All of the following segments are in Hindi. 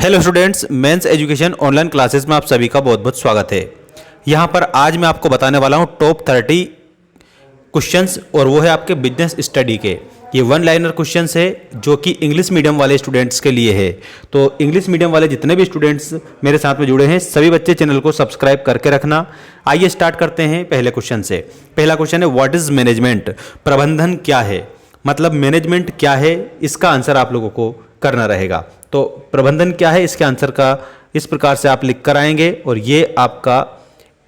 Hello students, men's education online classes में आप सभी का बहुत बहुत स्वागत है। यहाँ पर आज मैं आपको बताने वाला हूँ टॉप 30 क्वेश्चंस और वो है आपके बिजनेस स्टडी के। ये वन लाइनर क्वेश्चंस है जो कि इंग्लिश मीडियम वाले स्टूडेंट्स के लिए है। तो इंग्लिश मीडियम वाले जितने भी स्टूडेंट्स मेरे साथ में जुड़े हैं सभी बच्चे चैनल को सब्सक्राइब करके रखना। आइए स्टार्ट करते हैं पहले क्वेश्चन से। पहला क्वेश्चन है व्हाट इज मैनेजमेंट, प्रबंधन क्या है, मतलब मैनेजमेंट क्या है, इसका आंसर आप लोगों को करना रहेगा। तो प्रबंधन क्या है, इसके आंसर का इस प्रकार से आप लिख कर आएंगे और ये आपका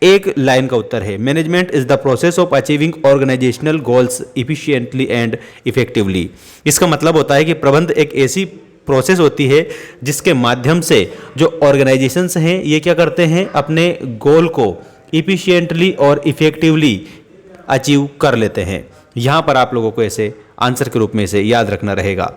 एक लाइन का उत्तर है। Management is the process of achieving organisational goals efficiently and effectively. इसका मतलब होता है कि प्रबंध एक ऐसी प्रोसेस होती है जिसके माध्यम से जो ऑर्गेनाइजेशंस हैं ये क्या करते हैं, अपने गोल को इफिशिएंटली और इफेक्टिवली अचीव कर लेते हैं। यहाँ पर आप लोगों को ऐसे आंसर के रूप में इसे याद रखना रहेगा।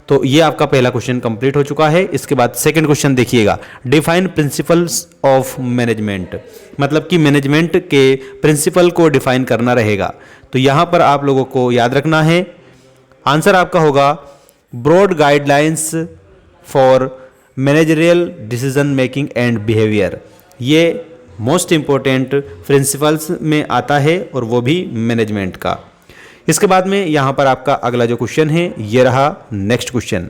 तो ये आपका पहला क्वेश्चन कंप्लीट हो चुका है। इसके बाद सेकंड क्वेश्चन देखिएगा, डिफाइन प्रिंसिपल्स ऑफ मैनेजमेंट, मतलब कि मैनेजमेंट के प्रिंसिपल को डिफाइन करना रहेगा। तो यहाँ पर आप लोगों को याद रखना है, आंसर आपका होगा broad guidelines for managerial decision making and behaviour. ये मोस्ट इंपॉर्टेंट प्रिंसिपल्स में आता है और वो भी मैनेजमेंट का। इसके बाद में यहां पर आपका अगला जो क्वेश्चन है ये रहा नेक्स्ट क्वेश्चन।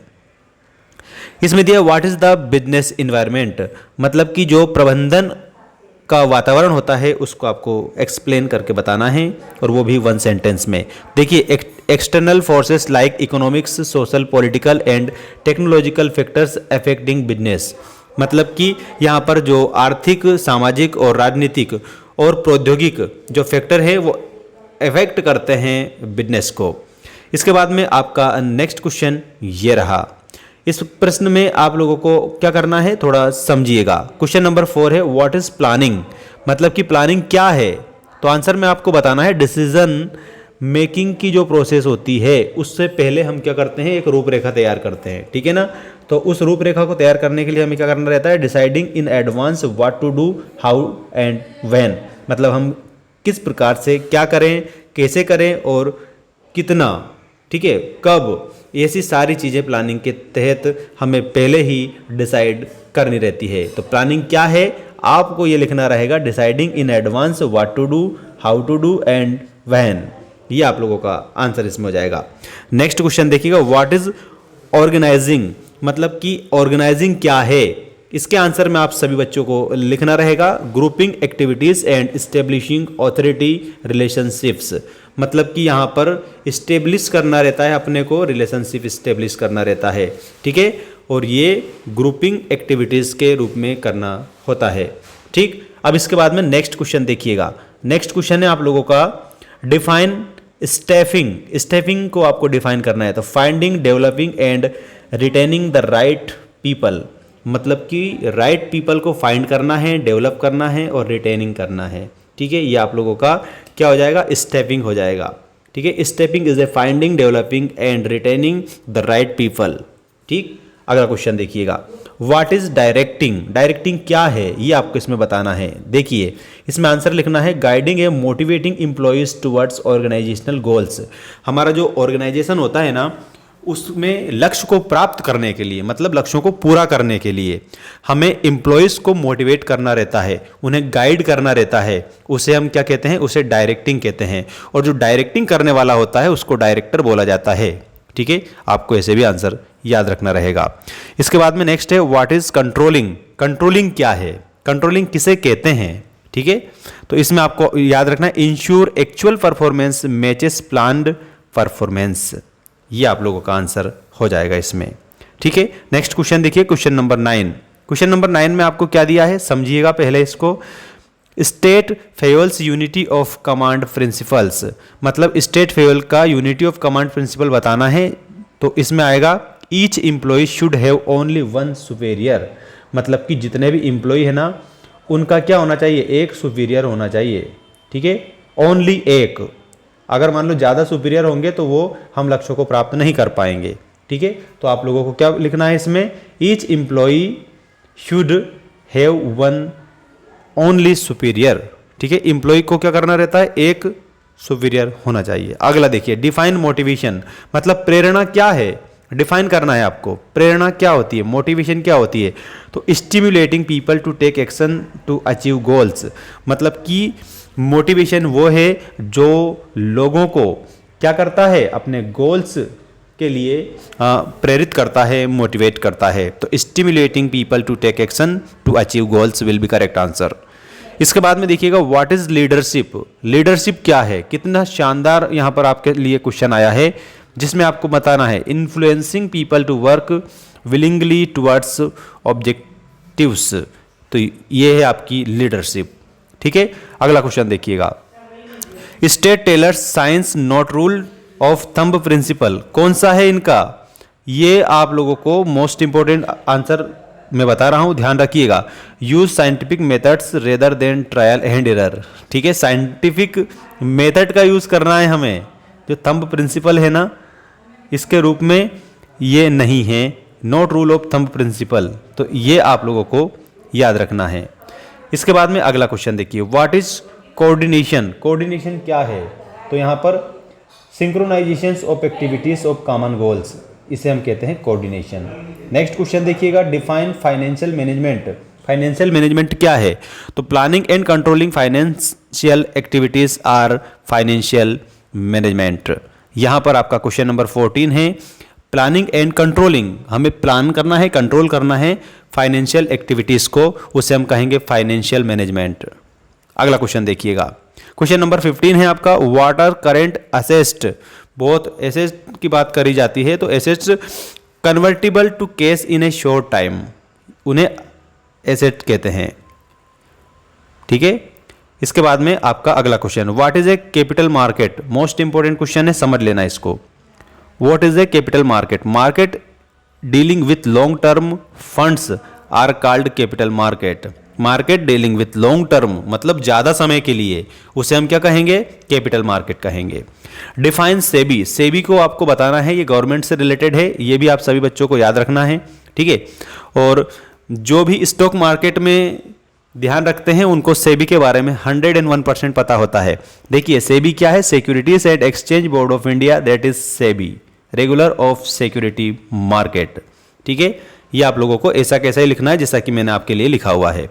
इसमें दिया what is the business environment, मतलब कि जो प्रबंधन का वातावरण होता है उसको आपको एक्सप्लेन करके बताना है और वो भी वन सेंटेंस में। देखिए, external forces like economics, social, political and technological factors affecting business, मतलब कि यहाँ पर जो आर्थिक, सामाजिक और राजनीतिक और प्रौद्योगिक जो फैक्टर है वो इफेक्ट करते हैं बिजनेस को। इसके बाद में आपका नेक्स्ट क्वेश्चन ये रहा। इस प्रश्न में आप लोगों को क्या करना है, थोड़ा समझिएगा। क्वेश्चन नंबर 4 है व्हाट इज प्लानिंग, मतलब कि प्लानिंग क्या है। तो आंसर में आपको बताना है डिसीजन मेकिंग की जो प्रोसेस होती है उससे पहले हम क्या करते हैं, एक रूपरेखा तैयार करते हैं, ठीक है ना। तो उस रूपरेखा को तैयार करने के लिए हमें क्या करना रहता है, deciding in advance what to do, how and when, मतलब हम किस प्रकार से क्या करें, कैसे करें और कितना, ठीक है, कब, ऐसी सारी चीज़ें प्लानिंग के तहत हमें पहले ही डिसाइड करनी रहती है। तो प्लानिंग क्या है आपको ये लिखना रहेगा, deciding in advance what to do, how to do and when. ये आप लोगों का आंसर इसमें हो जाएगा। नेक्स्ट क्वेश्चन देखिएगा, व्हाट इज ऑर्गेनाइजिंग, मतलब कि ऑर्गेनाइजिंग क्या है। इसके आंसर में आप सभी बच्चों को लिखना रहेगा grouping activities and establishing authority relationships, मतलब कि यहाँ पर इस्टेब्लिश करना रहता है, अपने को रिलेशनशिप इस्टेब्लिश करना रहता है, ठीक है, और ये ग्रुपिंग एक्टिविटीज के रूप में करना होता है, ठीक। अब इसके बाद में नेक्स्ट क्वेश्चन देखिएगा। नेक्स्ट क्वेश्चन है आप लोगों का डिफाइन स्टाफिंग, स्टाफिंग को आपको डिफाइन करना है। तो finding, developing and retaining the right people, मतलब कि राइट पीपल को फाइंड करना है, डेवलप करना है और रिटेनिंग करना है, ठीक है। ये आप लोगों का क्या हो जाएगा, स्टेपिंग हो जाएगा, ठीक है। Stepping is a finding, developing and retaining the right people, ठीक। अगला क्वेश्चन देखिएगा, व्हाट इज डायरेक्टिंग, डायरेक्टिंग क्या है ये आपको इसमें बताना है। देखिए, इसमें आंसर लिखना है guiding a motivating employees towards organisational goals. हमारा जो ऑर्गेनाइजेशन होता है ना उसमें लक्ष्य को प्राप्त करने के लिए, मतलब लक्ष्यों को पूरा करने के लिए हमें एम्प्लॉयज़ को मोटिवेट करना रहता है, उन्हें गाइड करना रहता है, उसे हम क्या कहते हैं, उसे डायरेक्टिंग कहते हैं। और जो डायरेक्टिंग करने वाला होता है उसको डायरेक्टर बोला जाता है, ठीक है। आपको ऐसे भी आंसर याद रखना रहेगा। इसके बाद में नेक्स्ट है व्हाट इज कंट्रोलिंग, कंट्रोलिंग क्या है, कंट्रोलिंग किसे कहते हैं, ठीक है। तो इसमें आपको याद रखना है ensure actual performance matches planned performance. ये आप लोगों का आंसर हो जाएगा इसमें, ठीक है। नेक्स्ट क्वेश्चन देखिए, क्वेश्चन नंबर 9। क्वेश्चन नंबर 9 में आपको क्या दिया है, समझिएगा पहले इसको। State Fayol's unity of command principles, मतलब स्टेट फेवल का यूनिटी ऑफ कमांड प्रिंसिपल बताना है। तो इसमें आएगा each employ should have only one superior, मतलब कि जितने भी एम्प्लॉय है ना उनका क्या होना चाहिए, एक सुपीरियर होना चाहिए, ठीक है, ओनली एक। अगर मान लो ज़्यादा सुपीरियर होंगे तो वो हम लक्ष्यों को प्राप्त नहीं कर पाएंगे, ठीक है। तो आप लोगों को क्या लिखना है इसमें, each employee should have one only superior, ठीक है। एम्प्लॉय को क्या करना रहता है, एक सुपीरियर होना चाहिए। अगला देखिए डिफाइन मोटिवेशन, मतलब प्रेरणा क्या है, डिफाइन करना है आपको। प्रेरणा क्या होती है, मोटिवेशन क्या होती है, तो stimulating people to take action to achieve goals, मतलब कि मोटिवेशन वो है जो लोगों को क्या करता है, अपने गोल्स के लिए प्रेरित करता है, मोटिवेट करता है। तो stimulating people to take action to achieve goals will be correct answer. इसके बाद में देखिएगा व्हाट इज लीडरशिप, लीडरशिप क्या है। कितना शानदार यहाँ पर आपके लिए क्वेश्चन आया है जिसमें आपको बताना है influencing people to work willingly towards objectives, तो ये है आपकी लीडरशिप। ठीक है, अगला क्वेश्चन देखिएगा, state Taylor's science not rule of thumb principle, कौन सा है इनका, ये आप लोगों को मोस्ट इंपॉर्टेंट आंसर मैं बता रहा हूं, ध्यान रखिएगा। Use scientific methods rather than trial and error, ठीक है, साइंटिफिक मेथड का यूज करना है हमें, जो थंब प्रिंसिपल है ना इसके रूप में ये नहीं है, not rule of thumb principle, तो ये आप लोगों को याद रखना है। इसके बाद में अगला क्वेश्चन देखिए, व्हाट इज कोऑर्डिनेशन, कोऑर्डिनेशन क्या है, तो यहाँ पर synchronisation of activities of common goals, इसे हम कहते हैं कोऑर्डिनेशन। नेक्स्ट क्वेश्चन देखिएगा, define financial management, financial management क्या है, तो planning and controlling financial activities are financial management. यहाँ पर आपका क्वेश्चन नंबर 14 है, प्लानिंग एंड कंट्रोलिंग, हमें प्लान करना है, कंट्रोल करना है फाइनेंशियल एक्टिविटीज़ को, उसे हम कहेंगे फाइनेंशियल मैनेजमेंट। अगला क्वेश्चन देखिएगा, क्वेश्चन नंबर 15 है आपका, व्हाट आर करेंट असेट्स, बहुत एसेट्स की बात करी जाती है, तो assets convertible to cash in a short time, उन्हें एसेट कहते हैं। ठीक है, इसके बाद में आपका अगला question, what is a capital market, most important question है, समझ लेना इसको। What is a capital market, market dealing with long term funds are called capital market, market dealing with long term मतलब ज्यादा समय के लिए, उसे हम क्या कहेंगे, कैपिटल मार्केट कहेंगे। डिफाइन सेबी, सेबी को आपको बताना है, ये गवर्नमेंट से रिलेटेड है, ये भी आप सभी बच्चों को याद रखना है। ठीक है, और जो भी स्टॉक मार्केट में ध्यान रखते हैं उनको सेबी के बारे में 101% पता होता है। देखिए सेबी क्या है, securities and exchange board of India, that is SEBI, regular of security market. ठीक है, ये आप लोगों को ऐसा कैसा ही लिखना है जैसा कि मैंने आपके लिए लिखा हुआ है।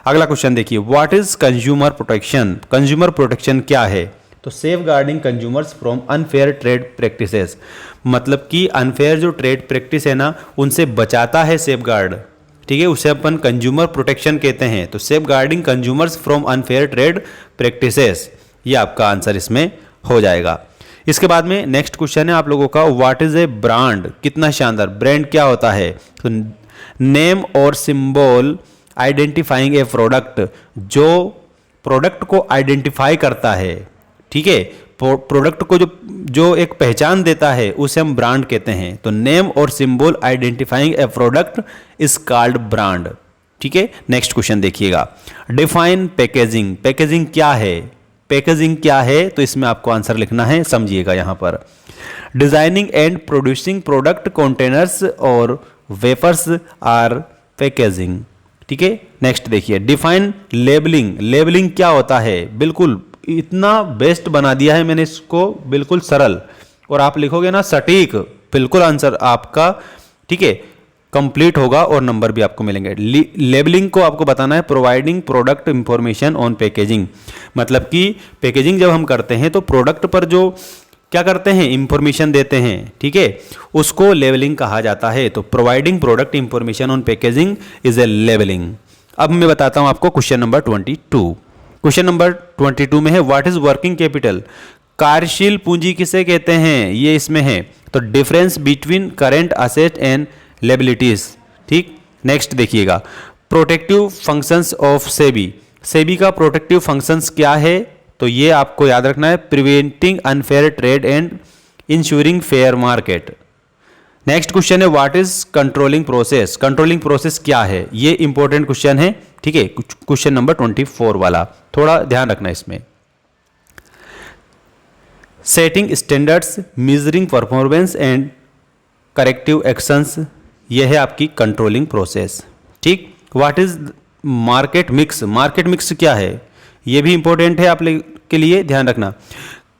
अगला क्वेश्चन देखिए, what is consumer protection, consumer protection क्या है, तो safeguarding consumers from unfair trade practices, मतलब कि अनफेयर जो ट्रेड प्रैक्टिस है ना उनसे बचाता है सेफ गार्ड। ठीक है, उसे अपन कंज्यूमर प्रोटेक्शन कहते हैं, तो safeguarding consumers from unfair trade practices, ये आपका आंसर इसमें हो जाएगा। इसके बाद में नेक्स्ट क्वेश्चन है आप लोगों का, व्हाट इज ए ब्रांड, कितना शानदार, ब्रांड क्या होता है, तो नेम और सिंबल आइडेंटिफाइंग ए प्रोडक्ट, जो प्रोडक्ट को आइडेंटिफाई करता है। ठीक है, प्रोडक्ट को जो एक पहचान देता है उसे हम ब्रांड कहते हैं, तो नेम और symbol identifying A product is called brand. ठीक है, नेक्स्ट क्वेश्चन देखिएगा, डिफाइन पैकेजिंग, पैकेजिंग क्या है, पैकेजिंग क्या है, तो इसमें आपको आंसर लिखना है, समझिएगा यहाँ पर। Designing and producing product containers और वेफर्स आर पैकेजिंग। ठीक है, नेक्स्ट देखिए, डिफाइन लेबलिंग, लेबलिंग क्या होता है, बिल्कुल इतना बेस्ट बना दिया है मैंने इसको, बिल्कुल सरल, और आप लिखोगे ना सटीक, बिल्कुल आंसर आपका ठीक है कंप्लीट होगा और नंबर भी आपको मिलेंगे। लेबलिंग को आपको बताना है, providing product information on packaging, मतलब कि पैकेजिंग जब हम करते हैं तो प्रोडक्ट पर जो क्या करते हैं, इंफॉर्मेशन देते हैं। ठीक है, उसको लेबलिंग कहा जाता है, तो providing product information on packaging is a labelling. अब मैं बताता हूं आपको क्वेश्चन नंबर 22। क्वेश्चन नंबर 22 में है, व्हाट इज वर्किंग कैपिटल, कार्यशील पूंजी किसे कहते हैं, ये इसमें है, तो difference between current asset and liabilities. ठीक, नेक्स्ट देखिएगा, protective functions of SEBI, SEBI का प्रोटेक्टिव फंक्शंस क्या है, तो ये आपको याद रखना है, preventing unfair trade and ensuring fair market. Next question है, what is controlling process, controlling process क्या है, ये इंपॉर्टेंट क्वेश्चन है। ठीक है, क्वेश्चन नंबर 24 वाला, थोड़ा ध्यान रखना इसमें। Setting standards, measuring performance and corrective actions, यह है आपकी कंट्रोलिंग प्रोसेस। ठीक, what is market mix, market mix क्या है, यह भी इंपॉर्टेंट है आप के लिए, ध्यान रखना।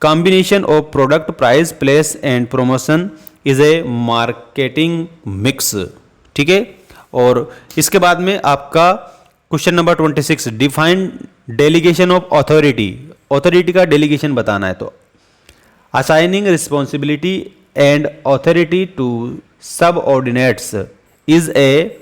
Combination of product price place and promotion is a marketing mix. ठीक है, और इसके बाद में आपका question number 26, define delegation of authority. Authority का डेलीगेशन बताना है, तो assigning responsibility and authority to subordinates is a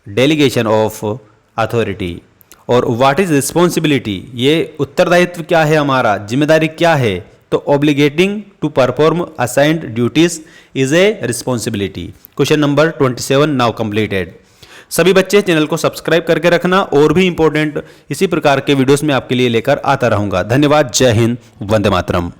delegation of authority. और व्हाट इज रिस्पॉन्सिबिलिटी, ये उत्तरदायित्व क्या है, हमारा जिम्मेदारी क्या है, तो obligating to perform assigned duties is a responsibility. Question number 27 now completed. सभी बच्चे चैनल को सब्सक्राइब करके रखना, और भी इंपॉर्टेंट इसी प्रकार के वीडियोस में आपके लिए लेकर आता रहूंगा। धन्यवाद, जय हिंद, वंदे मातरम।